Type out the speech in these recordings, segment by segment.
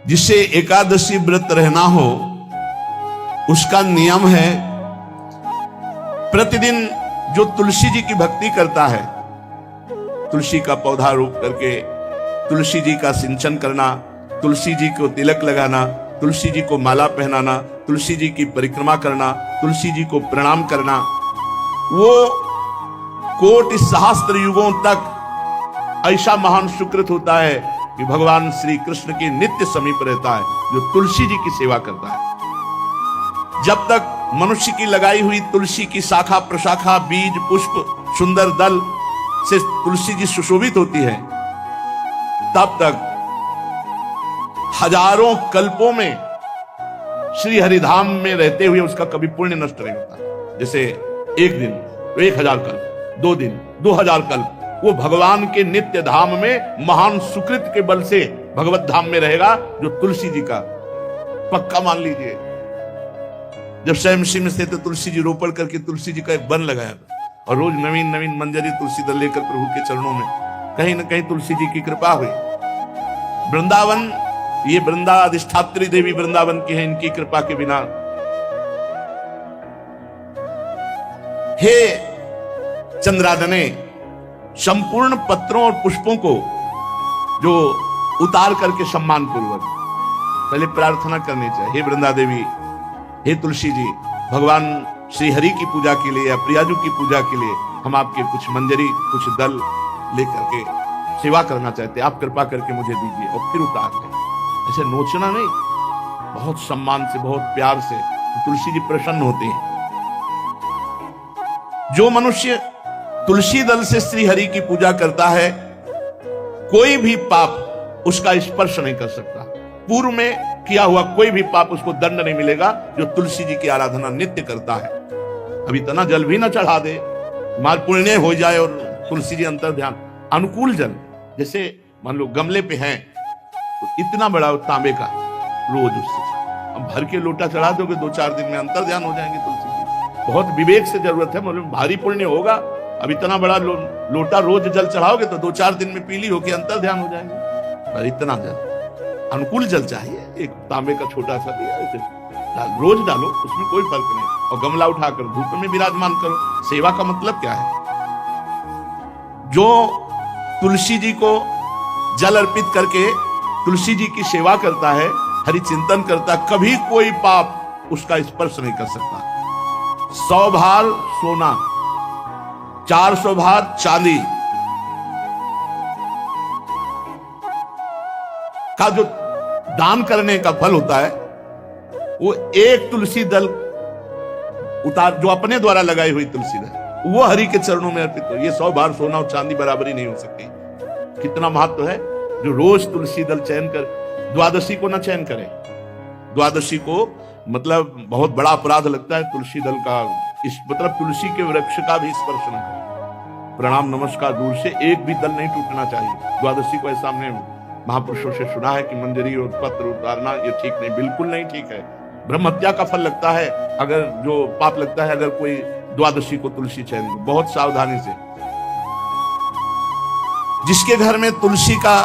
जिसे एकादशी व्रत रहना हो उसका नियम है प्रतिदिन जो तुलसी जी की भक्ति करता है, तुलसी का पौधा रोप करके तुलसी जी का सिंचन करना, तुलसी जी को तिलक लगाना, तुलसी जी को माला पहनाना, तुलसी जी की परिक्रमा करना, तुलसी जी को प्रणाम करना, वो कोटि सहस्त्र युगों तक ऐसा महान सुकृत होता है कि भगवान श्री कृष्ण के नित्य समीप रहता है जो तुलसी जी की सेवा करता है। जब तक मनुष्य की लगाई हुई तुलसी की शाखा प्रशाखा बीज पुष्प सुंदर दल से तुलसी जी सुशोभित होती है, तब तक हजारों कल्पों में श्री हरिधाम में रहते हुए उसका कभी पुण्य नष्ट नहीं होता। जैसे एक दिन तो 1000 कल्प, 2 दिन 2000 कल्प वो भगवान के नित्य धाम में महान सुकृत के बल से भगवत धाम में रहेगा, जो तुलसी जी का पक्का मान लीजिए। जब स्वयं में थे तो तुलसी जी रोपण करके तुलसी जी का एक वन लगाया और रोज नवीन नवीन मंजरी तुलसी दल लेकर प्रभु के चरणों में कहीं न कहीं तुलसी जी की कृपा हुई। वृंदावन, ये वृंदा अधिष्ठात्री देवी वृंदावन की है, इनकी कृपा के बिना। हे चंद्रादने, संपूर्ण पत्रों और पुष्पों को जो उतार करके सम्मान पूर्वक पहले प्रार्थना करनी चाहिए। हे वृंदा देवी, हे तुलसी जी, भगवान श्री हरि की पूजा के लिए या प्रियाजू की पूजा के लिए हम आपके कुछ मंजरी कुछ दल लेकर के सेवा करना चाहते हैं, आप कृपा करके मुझे दीजिए। और फिर उतार दें, ऐसे नोचना नहीं, बहुत सम्मान से बहुत प्यार से तुलसी जी प्रसन्न होते हैं। जो मनुष्य तुलसी दल से श्री हरि की पूजा करता है, कोई भी पाप उसका स्पर्श नहीं कर सकता। पूर्व में किया हुआ कोई भी पाप उसको दंड नहीं मिलेगा, जो तुलसी जी की आराधना नित्य करता है। अब इतना जल भी ना चढ़ा दे, माल पुण्य हो जाए और तुलसी जी अंतर ध्यान अनुकूल जल, जैसे मान लो गमले पे हैं तो इतना बड़ा तांबे का रोज उससे अब भर के लोटा चढ़ा दोगे 2-4 दिन में अंतर ध्यान हो जाएंगे तुलसी जी। बहुत विवेक से जरूरत है, मतलब भारी पुण्य होगा। अब इतना बड़ा लोटा रोज जल चढ़ाओगे तो 2-4 दिन में पीली होके अंतर ध्यान हो जाएंगे। पर इतना जल अनुकूल जल चाहिए, एक तांबे का छोटा सा दिया रोज डालो, उसमें कोई फर्क नहीं। और गमला उठाकर धूप में विराजमान करो। सेवा का मतलब क्या है? जो तुलसी जी को जल अर्पित करके तुलसी जी की सेवा करता है, हरि चिंतन करता है, कभी कोई पाप उसका स्पर्श नहीं कर सकता। 100 भार सोना, 400 भार चांदी का जो दान करने का फल होता है, वो एक तुलसी दल उतार जो अपने द्वारा लगाई हुई तुलसी दल वो हरि के चरणों में अर्पित हो। ये 100 भार सोना और चांदी बराबरी नहीं हो सकती। कितना महत्व है। जो रोज तुलसी दल चयन कर, द्वादशी को ना चयन करे। द्वादशी को मतलब बहुत बड़ा अपराध लगता है तुलसी दल का, इस मतलब तुलसी के वृक्ष का भी स्पर्श न करे। प्रणाम नमस्कार दूर से, एक भी दल नहीं टूटना चाहिए। द्वादशी को ऐसा हमने महापुरुषों से सुना है कि मंजरी और पत्र उतारना ये ठीक नहीं, बिल्कुल नहीं ठीक है। ब्रह्म हत्या का फल लगता है, अगर जो पाप लगता है अगर कोई द्वादशी को तुलसी चयन, बहुत सावधानी से। जिसके घर में तुलसी का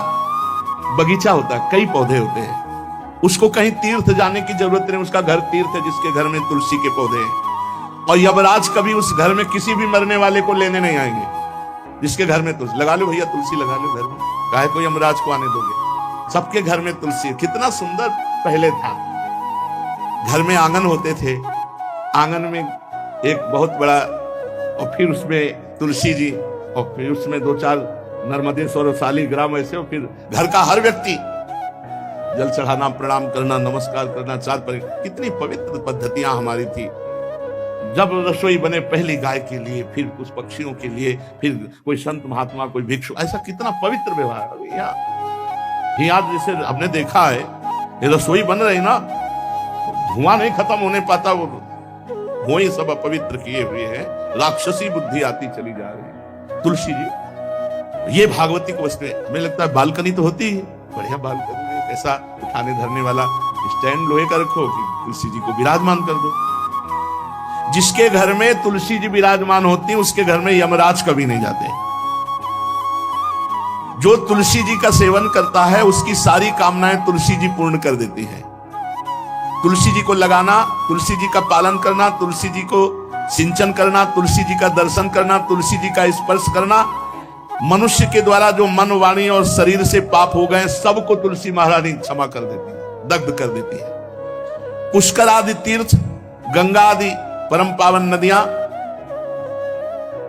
बगीचा होता है, कई पौधे होते हैं, उसको कहीं तीर्थ जाने की जरूरत नहीं, उसका घर तीर्थ है जिसके घर में तुलसी के पौधे हैं। और यमराज कभी उस घर में किसी भी मरने वाले को लेने नहीं आएंगे। जिसके घर में तुलसी लगा लो भैया, तुलसी लगा लो घर में, काहे को यमराज को आने दोगे? सबके घर में तुलसी। कितना सुंदर पहले था। घर में आंगन होते थे, आंगन में एक बहुत बड़ा, और फिर उसमें तुलसी जी, और फिर उसमें 2-4 नर्मदेश्वर और शालिग्राम ऐसे, और फिर घर का हर व्यक्ति जल चढ़ाना, प्रणाम करना, नमस्कार करना, 4 पर। कितनी पवित्र पद्धतियां हमारी थी। जब रसोई बने पहली गाय के लिए, फिर कुछ पक्षियों के लिए, फिर कोई संत महात्मा, कोई भिक्षु, ऐसा कितना पवित्र व्यवहार। यहाँ जैसे हमने देखा है, ये रसोई बन रही ना, धुआं नहीं खत्म होने पाता, वो ही सब अपवित्र किए हुए हैं। राक्षसी बुद्धि आती चली जा रही है। तुलसी जी, ये भागवती को बसते, हमें लगता है बालकनी तो होती है, बढ़िया बालकनी में ऐसा उठाने धरने वाला स्टैंड लोहे का रखो कि तुलसी जी को विराजमान कर दो। जिसके घर में तुलसी जी विराजमान होती है, उसके घर में यमराज कभी नहीं जाते। जो तुलसी जी का सेवन करता है उसकी सारी कामनाएं तुलसी जी पूर्ण कर देती है। तुलसी जी को लगाना, तुलसी जी का पालन करना, तुलसी जी को सिंचन करना, तुलसी जी का दर्शन करना, तुलसी जी का स्पर्श करना, मनुष्य के द्वारा जो मन, वाणी और शरीर से पाप हो गए सबको तुलसी महारानी क्षमा कर देती है, दग्ध कर देती है। पुष्कर आदि तीर्थ, गंगा आदि परम पावन नदियां,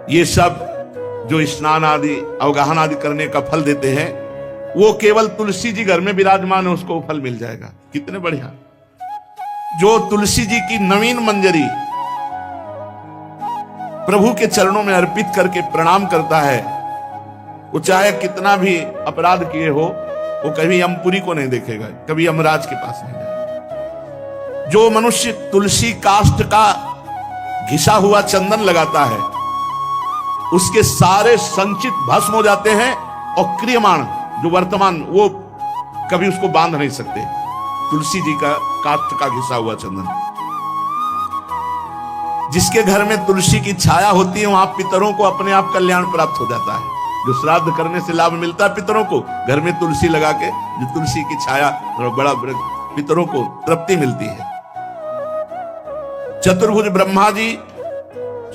ये सब जो स्नान आदि अवगाहन आदि करने का फल देते हैं, वो केवल तुलसी जी घर में विराजमान है उसको फल मिल जाएगा। कितने बढ़िया। जो तुलसी जी की नवीन मंजरी प्रभु के चरणों में अर्पित करके प्रणाम करता है, वो चाहे कितना भी अपराध किए हो, वो कभी यमपुरी को नहीं देखेगा, कभी यमराज के पास नहीं जाएगा। जो मनुष्य तुलसी काष्ठ का घिसा हुआ चंदन लगाता है, उसके सारे संचित भस्म हो जाते हैं, और क्रियमाण जो वर्तमान वो कभी उसको बांध नहीं सकते। तुलसी जी का काष्ठ का घिसा हुआ चंदन। जिसके घर में तुलसी की छाया होती है, वहां पितरों को अपने आप कल्याण प्राप्त हो जाता है। जो श्राद्ध करने से लाभ मिलता है पितरों को, घर में तुलसी लगा के जो तुलसी की छाया, बड़ा पितरों को तृप्ति मिलती है। चतुर्भुज ब्रह्मा जी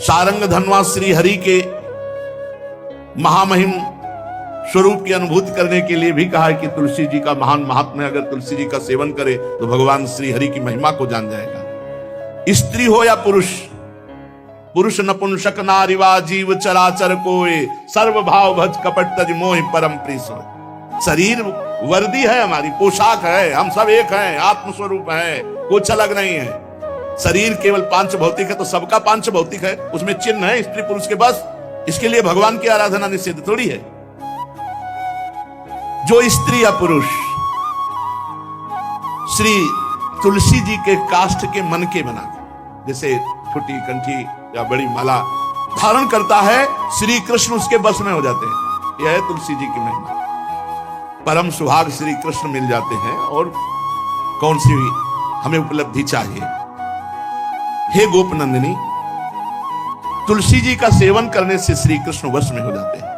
सारंग धनवा श्री हरि के महामहिम स्वरूप की अनुभूति करने के लिए भी कहा है कि तुलसी जी का महान महात्म्य, अगर तुलसी जी का सेवन करे तो भगवान श्री हरि की महिमा को जान जाएगा। स्त्री हो या पुरुष, पुरुष नपुंसक नारीवा जीव चराचर कोय, सर्व भाव भज कपट तज मोहि परम प्रिय सोय। शरीर वर्दी है, हमारी पोशाक है, हम सब एक हैं, आत्मस्वरूप है, कुछ अलग नहीं है। शरीर केवल पांच भौतिक है तो सबका पांच भौतिक है, उसमें चिन्ह है स्त्री पुरुष के, बस इसके लिए भगवान की आराधना निषिद्ध थोड़ी है। जो स्त्री या पुरुष श्री तुलसी जी के काष्ठ के मन के बना, जैसे छोटी कंठी या बड़ी माला धारण करता है, श्री कृष्ण उसके बस में हो जाते हैं। यह है तुलसी जी की महिमा। परम सुहाग श्री कृष्ण मिल जाते हैं, और कौन सी हमें उपलब्धि चाहिए। हे गोप नंदिनी, तुलसी जी का सेवन करने से श्री कृष्ण वश में हो जाते हैं।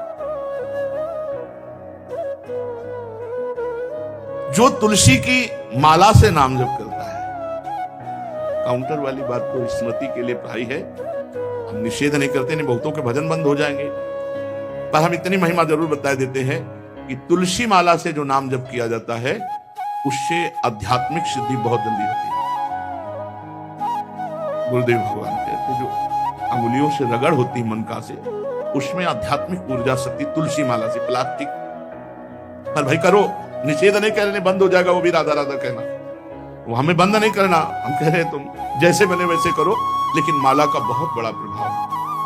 जो तुलसी की माला से नाम जप करता है, काउंटर वाली बात तो स्मृति के लिए पढ़ाई है, हम निषेध नहीं करते, नहीं बहुतों के भजन बंद हो जाएंगे, पर हम इतनी महिमा जरूर बता देते हैं कि तुलसी माला से जो नाम जप किया जाता है, उससे आध्यात्मिक सिद्धि बहुत जल्दी होती है। गुरुदेव भगवान कहते जो अंगुलियों से रगड़ होती है मन का से, उसमें आध्यात्मिक ऊर्जा शक्ति तुलसी माला से। प्लास्टिक पर भाई करो, निषेध नहीं कह रहे बंद हो जाएगा, वो भी राधा राधा कहना, वो हमें बंद नहीं करना। हम कह रहे तुम जैसे बने वैसे करो, लेकिन माला का बहुत बड़ा प्रभाव।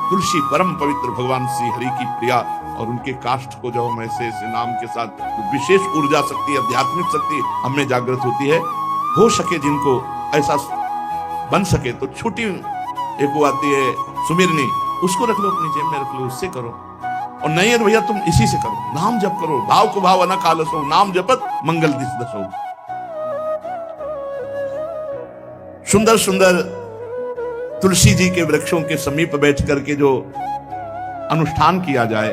तुलसी परम पवित्र भगवान श्री हरि की प्रिया, और उनके काष्ठ को जब हम ऐसे नाम के साथ विशेष ऊर्जा शक्ति, आध्यात्मिक शक्ति हमें जागृत होती है। हो सके जिनको ऐसा बन सके तो छोटी एक वो आती है सुमिरनी, उसको रख लो अपनी जेब में, रख लो, उससे करो। और नहीं है तो भैया तुम इसी से करो, नाम जप करो, भाव को भाव न कालसो, नाम जपत मंगल दिस दसो। सुंदर सुंदर तुलसी जी के वृक्षों के समीप बैठ करके जो अनुष्ठान किया जाए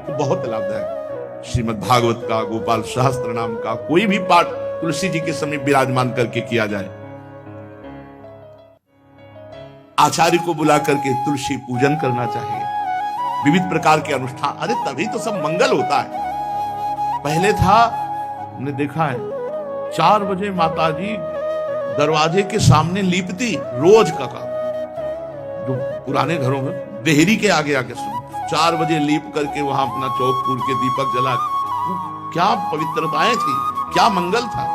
वो बहुत लाभदायक। श्रीमद् भागवत का, गोपाल सहस्त्र नाम का कोई भी पाठ तुलसी जी के समीप विराजमान करके किया जाए। आचार्य को बुला करके तुलसी पूजन करना चाहिए। विविध प्रकार के अनुष्ठान, अरे तभी तो सब मंगल होता है। पहले था, हमने देखा है, 4 बजे माताजी दरवाजे के सामने लीपती, रोज का काम। जो पुराने घरों में देहरी के आगे आके सुन, 4 बजे लीप करके वहां अपना चौक पूर के दीपक जला, क्या पवित्रताएं थी, क्या मंगल था।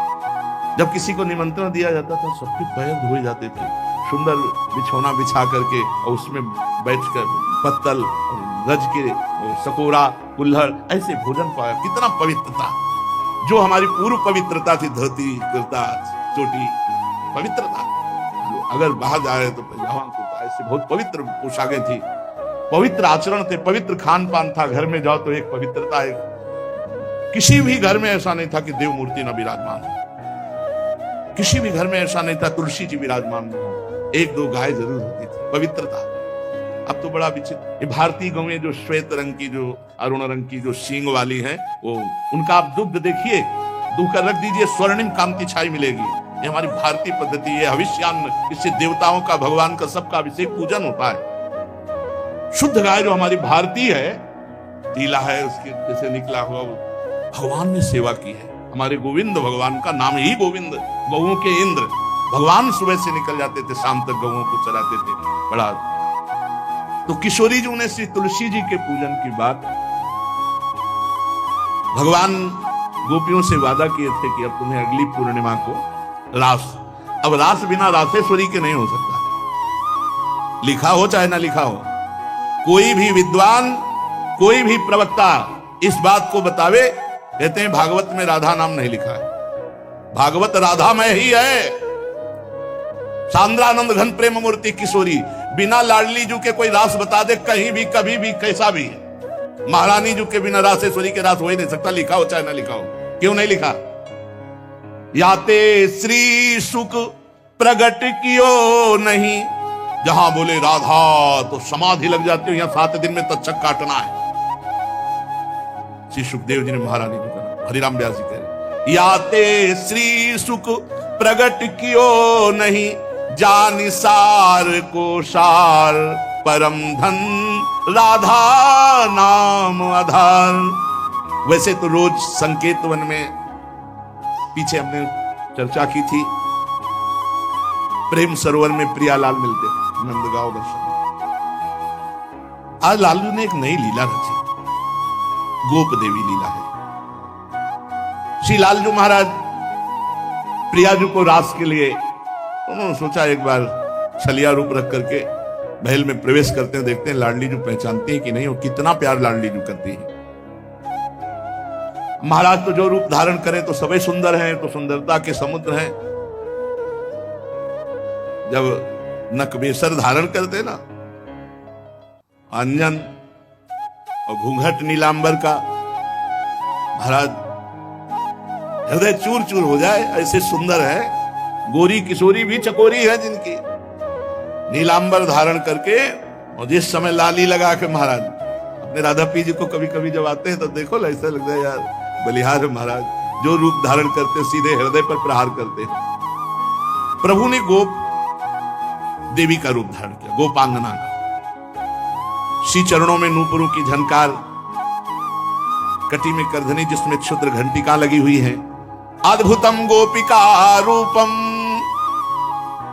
जब किसी को निमंत्रण दिया जाता था, सबके पैर धोए जाते थे, सुंदर बिछौना बिछा करके, और उसमें बैठकर पत्तल, गज के सकोरा, कुल्हड़, ऐसे भोजन पाया। कितना पवित्रता, जो हमारी पूर्व पवित्रता थी, धोती कुर्ता चोटी, पवित्रता। अगर बाहर जा रहे तो पैजामा कुर्ता, ऐसे बहुत पवित्र पोशाकें थी, पवित्र आचरण थे, पवित्र खान पान था। घर में जाओ तो एक पवित्रता है। किसी भी घर में ऐसा नहीं था कि देव मूर्ति न विराजमान हो, किसी भी घर में ऐसा नहीं था तुलसी जी विराजमान न हो। 1-2 गाय जरूर होती थी, पवित्रता। अब तो बड़ा विचित्र, भारतीय गौएं जो श्वेत रंग की जो अरुण रंग की जो सींग वाली है, वो उनका आप दुग्ध देखिए, दूह कर रख दीजिए, स्वर्णिम कांति छाई मिलेगी। ये हमारी भारतीय पद्धति है, हविष्यान्न, इससे देवताओं का, भगवान का, सबका अभिषेक पूजन होता है। शुद्ध गाय जो हमारी भारतीय है, टीला है उसके जैसे निकला हुआ, भगवान ने सेवा की है। हमारे गोविंद भगवान का नाम ही गोविंद, गौओं के इंद्र। भगवान सुबह से निकल जाते थे, शाम तक गौओं को चराते थे। बड़ा तो किशोरी जी ने श्री तुलसी जी के पूजन की बात, भगवान गोपियों से वादा किए थे कि अब तुम्हें अगली पूर्णिमा को रास, अब रास बिना रासेश्वरी के नहीं हो सकता। लिखा हो चाहे ना लिखा हो, कोई भी विद्वान, कोई भी प्रवक्ता इस बात को बतावे, कहते हैं भागवत में राधा नाम नहीं लिखा है, भागवत राधामय ही है। सांद्रानंद घन प्रेम मूर्ति किशोरी, बिना लाडली जू के कोई रास बता दे कहीं भी, कभी भी, कैसा भी। महारानी जू के बिना रासेश्वरी के रास हो ही नहीं सकता, लिखा हो चाहे ना लिखा हो। क्यों नहीं लिखा? याते श्री सुख प्रगट कियो नहीं, जहां बोले राधा तो समाधि लग जाती हो, यहां 7 दिन में तक्षक काटना है। श्री सुखदेव जी ने महारानी जी का, हरिराम व्यास जी कह रहे, याते श्री सुख प्रगट कियो नहीं, जानि सार को सार, परम धन राधा नाम आधार। वैसे तो रोज संकेत वन में, पीछे हमने चर्चा की थी, प्रेम सरोवर में प्रियालाल मिलते थे, नंदगांव दर्शन। आज लालू ने एक नई लीला रची, गोप देवी लीला है। श्री लालजू महाराज प्रियाजू को रास के लिए, उन्होंने सोचा एक बार छलिया रूप रख करके महल में प्रवेश करते हैं, देखते हैं लाडली जू पहचानती है कि नहीं, वो कितना प्यार लाडली जू करती है। महाराज तो जो रूप धारण करें तो सभी सुंदर हैं, तो सुंदरता के समुद्र हैं। जब नकबेसर धारण करते ना, अंजन और घूंघट नीलांबर का, महाराज हृदय चूर चूर हो जाए, ऐसे सुंदर है। गोरी किशोरी भी चकोरी है जिनकी, नीलांबर धारण करके, और जिस समय लाली लगा के महाराज अपने राधा पी जी को कभी कभी जब आते हैं तो देखो ऐसा लगता है यार बलिहार महाराज, जो रूप धारण करते सीधे हृदय पर प्रहार करते। प्रभु ने गोप देवी का रूप धारण किया, गोपांगना का। श्री चरणों में नूपुरों की झनकार, कटी में करधनी जिसमें क्षुद्र घंटिका लगी हुई है। अद्भुतम गोपिका रूपम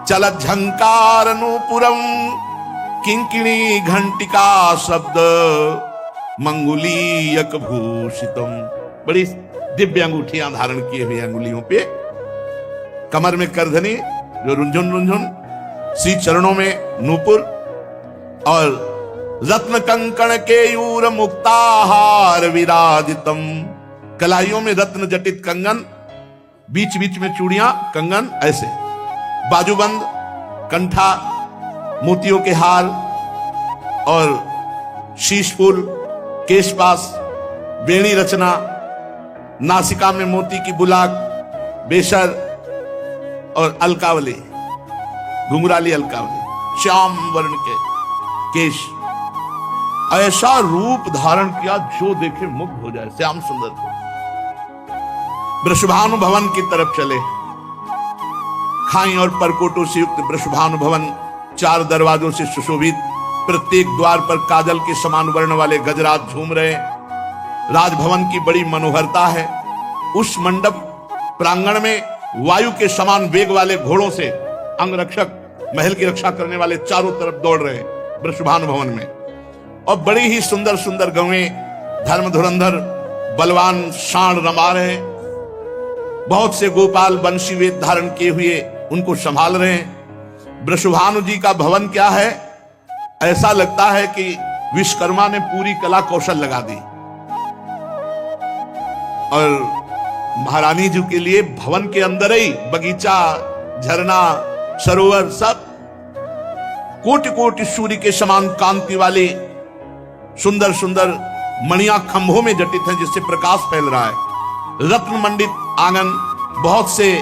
चलत झंकार नूपुरम, किंकिणी घंटिका शब्द मंगुलीयक भूषितम। बड़ी दिव्य अंगूठियां धारण किए हुए अंगुलियों पे, कमर में करधनी जो रुंझुन रुंझुन, श्री चरणों में नूपुर, और रत्न कंकण केयूर मुक्ताहार विराजितम। कलाइयों में रत्न जटित कंगन, बीच बीच में चूड़ियां, कंगन, ऐसे बाजूबंद, कंठा, मोतियों के हार और शीश फूल, केशपास, बेणी रचना, नासिका में मोती की बुलाक, बेशर और अलकावली, घुंघराली अलकावली, श्याम वर्ण के केश। ऐसा रूप धारण किया जो देखे मुग्ध हो जाए, श्याम सुंदर को। वृषभानु भवन की तरफ चले। खाई और परकोटों से युक्त वृषभानु भवन 4 दरवाजों से सुशोभित, प्रत्येक द्वार पर काजल के समान वर्ण वाले गजराज झूम रहे। राजभवन की बड़ी मनोहरता है। उस मंडप प्रांगण में वायु के समान वेग वाले घोड़ों से अंगरक्षक महल की रक्षा करने वाले चारों तरफ दौड़ रहे वृषभानु भवन में। और बड़ी ही सुंदर सुंदर गवें, धर्म धुरंधर बलवान सांड रमा रहे। बहुत से गोपाल बंशी वेद धारण किए हुए उनको संभाल रहे हैं। वृषभानु जी का भवन क्या है, ऐसा लगता है कि विश्वकर्मा ने पूरी कला कौशल लगा दी। और महारानी जी के लिए भवन के अंदर ही बगीचा, झरना, सरोवर, सब कोटि कोटि सूर्य के समान कांति वाले सुंदर सुंदर मणियां खंभों में जटित हैं, जिससे प्रकाश फैल रहा है। रत्न मंडित आंगन, बहुत से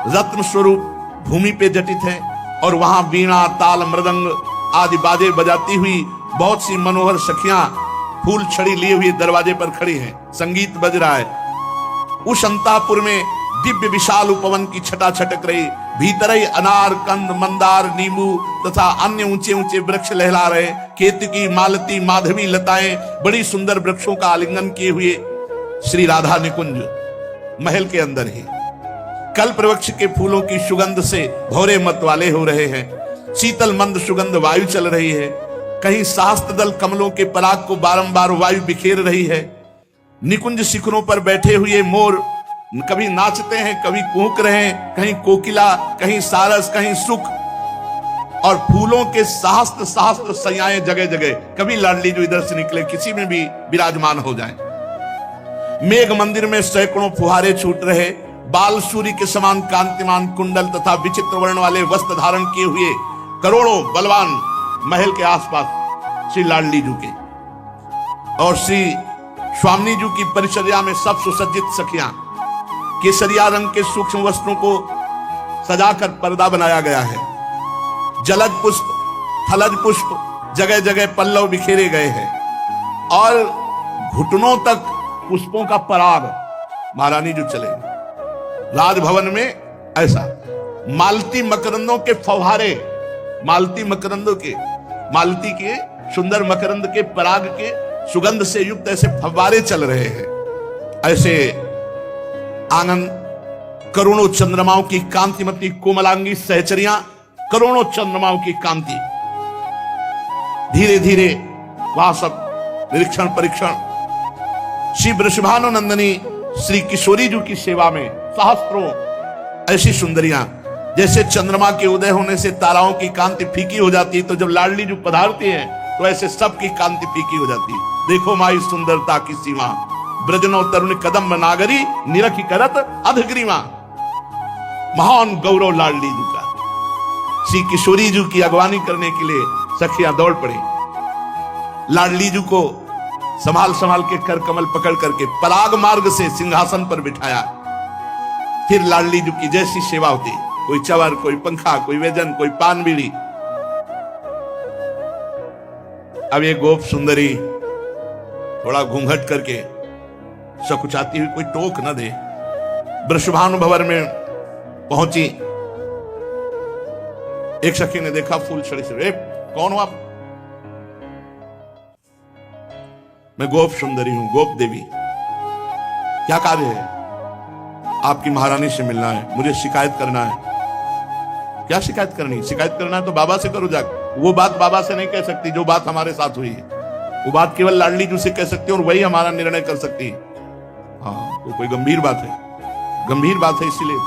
रत्न स्वरूप भूमि पे जटित है। और वहां वीणा, ताल, मृदंग आदि बाजे बजाती हुई बहुत सी मनोहर सखियां फूल छड़ी लिए हुए दरवाजे पर खड़ी हैं, संगीत बज रहा है। उस अंतापुर में दिव्य विशाल उपवन की छटा छटक रही, भीतर ही अनार, कंद, मंदार, नींबू तथा अन्य ऊंचे ऊंचे वृक्ष लहला रहे। केतकी, मालती, माधवी लताएं बड़ी सुंदर वृक्षों का आलिंगन किए हुए श्री राधा निकुंज महल के अंदर ही कल्प वृक्ष के फूलों की सुगंध से भौरे मत वाले हो रहे हैं। शीतल मंद सुगंध वायु चल रही है। कहीं सहस्त्र दल कमलों के पराग को बारंबार वायु बिखेर रही है। निकुंज शिखरों पर बैठे हुए मोर कभी नाचते हैं, कभी कूक रहे हैं, कहीं कोकिला, कहीं सारस, कहीं सुख, और फूलों के सहस्त्र सहस्त्र सैयाएं जगह जगह, कभी लाडली जो इधर से निकले किसी में भी विराजमान हो जाएं। मेघ मंदिर में सैकड़ों फुहारे छूट रहे। बाल सूर्य के समान कांतिमान कुंडल तथा विचित्र वर्ण वाले वस्त्र धारण किए हुए करोड़ों बलवान महल के आसपास श्री लाडली जी के और श्री स्वामी जी की परिचर्या में सब सुसज्जित सखियां केसरिया रंग के सूक्ष्म वस्त्रों को सजाकर पर्दा बनाया गया है। जलज पुष्प, थलज पुष्प, जगह जगह पल्लव बिखेरे गए हैं और घुटनों तक पुष्पों का पराग महारानी जो चलेंगे। राजभवन में ऐसा मालती मकरंदों के फव्वारे, मालती मकरंदों के, मालती के सुंदर मकरंद के पराग के सुगंध से युक्त ऐसे फव्वारे चल रहे हैं। ऐसे आंगन करोड़ों चंद्रमाओं की कांतिमती कोमलांगी सहचरियां, करोड़ों चंद्रमाओं की कांति, धीरे धीरे वहां सब निरीक्षण परीक्षण। श्री वृषभानुनंदिनी श्री किशोरी जी की सेवा में सहस्त्रों ऐसी सुंदरियां, जैसे चंद्रमा के उदय होने से ताराओं की कांति फीकी हो जाती है, तो जब लाडली जी पधारती है तो ऐसे सबकी कांति फीकी हो जाती है। देखो माई सुंदरता की सीमा, ब्रजनो तरुण कदम नागरी, निरखी करत अधग्रीवा। महान गौरव लाडली जी का। श्री किशोरी जी की अगवानी करने के लिए सखियां दौड़ पड़ी। लाडली जी को संभाल संभाल के कर कमल पकड़ करके पराग मार्ग से सिंहासन पर बिठाया। फिर लाडली जी की जैसी सेवा होती, कोई चवर, कोई पंखा, कोई व्यजन, कोई पान बीड़ी। अब ये गोप सुंदरी थोड़ा घूंघट करके सकुचाती हुई, कोई टोक न दे, वृषभानु भवन में पहुंची। एक सखी ने देखा फूल छड़ी से, कौन हो आप? मैं गोप सुंदरी हूं, गोप देवी। क्या कार्य है? आपकी महारानी से मिलना है, मुझे शिकायत करना है। क्या शिकायत करनी? शिकायत करना है तो बाबा से करो जाकर। वो बात बाबा से नहीं कह सकती जो बात हमारे साथ हुई है, वो बात केवल लाडली जी से कह सकती है और वही हमारा निर्णय कर सकती है। हाँ, तो कोई गंभीर बात है, गंभीर बात है, इसीलिए